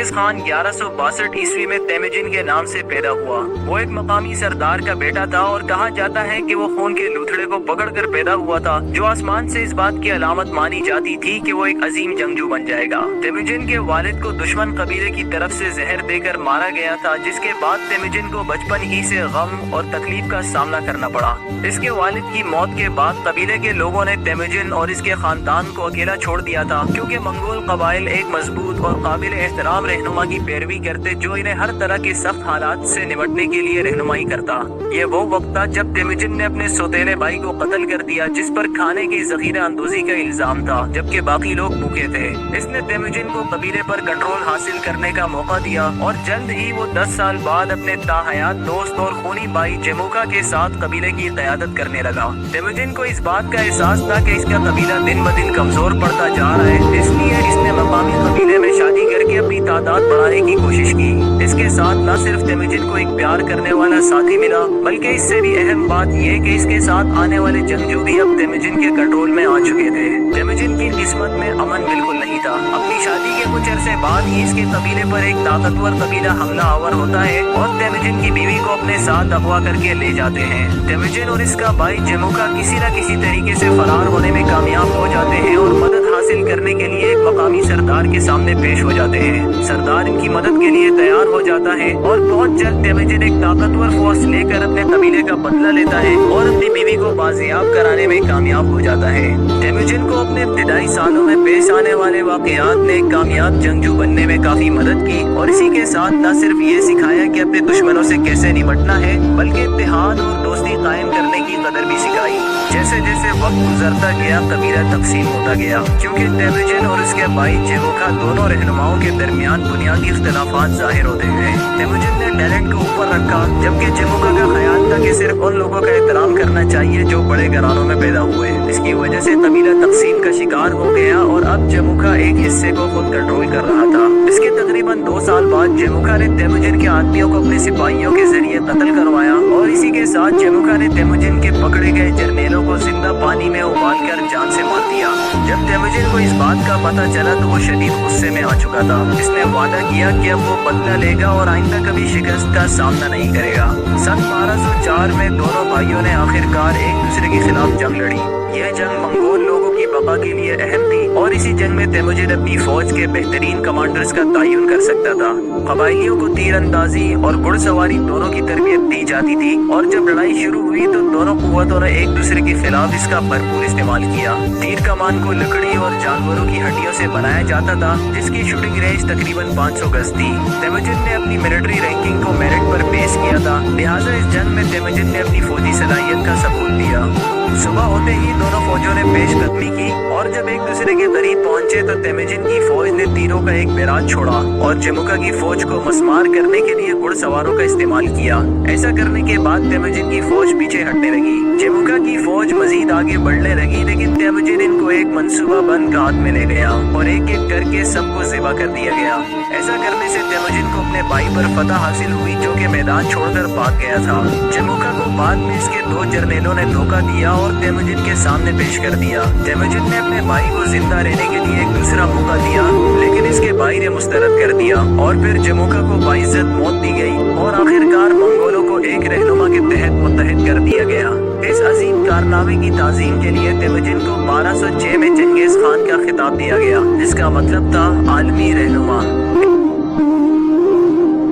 Genghis Khan 1162 ईस्वी में Temujin के नाम से पैदा हुआ। वो एक मकामी सरदार का बेटा था और कहा जाता है कि वो खून के लूथड़े को पकड़कर पैदा हुआ था, जो आसमान से इस बात की अलामत मानी जाती थी कि वो एक अजीम जंगजू बन जाएगा। तेमुजिन के वालिद को दुश्मन कबीले की तरफ से जहर देकर मारा गया था, जिसके बाद तेमुजिन को बचपन ही से गम और तकलीफ का सामना करना पड़ा। इसके वालिद की मौत के बाद कबीले के लोगों ने तेमुजिन और इसके खानदान को अकेला छोड़ दिया था, क्योंकि मंगोल कबाइल एक मजबूत और काबिल एहतराम रहनुमा की पैरवी करते, जो इन्हें हर तरह के सख्त हालात से निपटने के लिए रहनुमाई करता। ये वो वक्त था जब तेमुजिन ने अपने सौतेले भाई को कत्ल कर दिया, जिस पर खाने की जखीरा अंदोजी का इल्जाम था, जबकि बाकी लोग भूखे थे। इसने तेमुजिन को कबीले पर कंट्रोल हासिल करने का मौका दिया और जल्द ही वो 10 साल बाद अपने ताहयात दोस्त और खूनी भाई जेमुका के साथ कबीले की क़यादत करने लगा। तेमुजिन को इस बात का एहसास था कि इसका कबीला दिन ब दिन कमजोर पड़ता जा रहा है, इसलिए इसने मकामी कबीले में शादी करके अपनी तादाद बढ़ाने की कोशिश की। इसके साथ न सिर्फ तेमुजिन को एक प्यार करने वाला साथी मिला, बल्कि इससे भी अहम बात यह कि इसके साथ आने वाले जंगजू भी अब तेमुजिन के कंट्रोल में आ चुके थे। तेमुजिन की किस्मत में अमन बिल्कुल नहीं था। अपनी शादी के कुछ अरसे बाद ही इसके कबीले पर एक ताकतवर कबीला हमला आवर होता है और तेमुजिन की बीवी को अपने साथ अगवा करके ले जाते हैं। तेमुजिन और इसका भाई जेमुका किसी न किसी तरीके से फरार होने में कामयाब हो जाते हैं और मदद हासिल करने के लिए एक मकामी सरदार के सामने पेश हो जाते हैं। सरदार इनकी मदद के लिए तैयार हो जाता है और बहुत जल्द तेमुजिन एक ताकतवर फोर्स लेकर अपने कबीले का बदला लेता है और अपनी बीवी को बाजियाब कराने में कामयाब हो जाता है। तेमुजिन को अपने इब्तिदाई सालों में पेश आने वाले वाकयात ने कामयाब जंगजू बनने में काफी मदद की और इसी के साथ न सिर्फ ये सिखाया कि अपने दुश्मनों से कैसे निपटना है, बल्कि इत्तेहाद और दोस्ती कायम करने की कदर भी सिखाई। जैसे जैसे वक्त गुजरता गया कबीला तकसीम होता गया, क्योंकि तेमुजिन और उसके भाई जेमुका दोनों रहनुमाओं के दरमियान बुनियादी इख्तिलाफात जाहिर होते गए। तेमुजिन ने टैलेंट को ऊपर रखा, जबकि जेमुका का ख्याल था कि सिर्फ उन लोगों का एहतराम करना चाहिए जो बड़े घरानों में पैदा हुए। इसकी वजह से कबीला तकसीम का शिकार हो गया और अब जेमुका एक हिस्से को खुद कंट्रोल कर रहा था। इसके तकरीबन 2 साल बाद जेमुका ने तेमुजिन के आदमियों को अपने सिपाहियों के जरिए कत्ल करवाया और इसी के साथ जेमुका ने तेमुजिन के पकड़े गए जर्नेलों को जिंदा पानी में उबालकर जान से मार दिया। जब तेमुजिन को इस बात का पता चला तो वो शदीद गुस्से में आ चुका था। इसने वादा किया कि अब वो बदला लेगा और आइंदा कभी शिकस्त का सामना नहीं करेगा। सन 1204 में दोनों भाइयों ने आखिरकार एक दूसरे के खिलाफ जंग लड़ी। यह जंग मंगोल लोगों की बका के लिए अहम थी और इसी जंग में तेमुजिन अपनी फौज के बेहतरीन कमांडर्स का तयन कर सकता था। कबाइलियों को तीरंदाजी और घुड़सवारी दोनों की तरबियत दी जाती थी और जब लड़ाई शुरू हुई तो दोनों कुव्वतों ने एक दूसरे के खिलाफ इसका भरपूर इस्तेमाल किया। तीर कमान को लकड़ी और जानवरों की हड्डियों से बनाया जाता था, जिसकी शूटिंग रेंज तकरीबन 500 गज थी। तेमुजिन ने अपनी मिलिट्री रैंकिंग को मेरिट पर पेश किया था, लिहाजा इस जंग में तेमुजिन ने अपनी फौजी सलाहियत का सबूत दिया। सुबह होते ही दोनों फौजों ने पेशकदमी की और जब एक दूसरे के करीब पहुंचे तो तेमुजिन की फौज ने तीरों का एक बैराज छोड़ा और जेमुका की फौज को मस्मार करने के लिए घुड़सवारों का इस्तेमाल किया। ऐसा करने के बाद तेमुजिन की फौज पीछे हटने लगी। जेमुका की फौज मजीद आगे बढ़ने लगी, लेकिन तेमुजिन इनको एक मंसूबा बंद घात में ले गया और एक एक करके सबको ज़िबा कर दिया गया। ऐसा करने से तेमुजिन को अपने भाई पर फतह हासिल हुई, जो कि मैदान छोड़कर भाग गया था। जेमुका को बाद में इसके 2 जर्नेलों ने धोखा दिया और तेमुजिन के सामने पेश कर दिया। तेमुजिन ने अपने भाई को जिंदा रहने के लिए एक दूसरा मौका दिया, लेकिन इसके भाई ने मुस्तरद कर दिया और फिर जेमुका को बाइज्जत मौत दी गई और आखिरकार मंगोलों को एक रहनुमा के तहत मुत्तहिद कर दिया गया। इस अजीम कारनामे की ताज़ीम के लिए तेमुजिन को 1206 में चंगेज खान का खिताब दिया गया, जिसका मतलब था आलमी रहनुमा।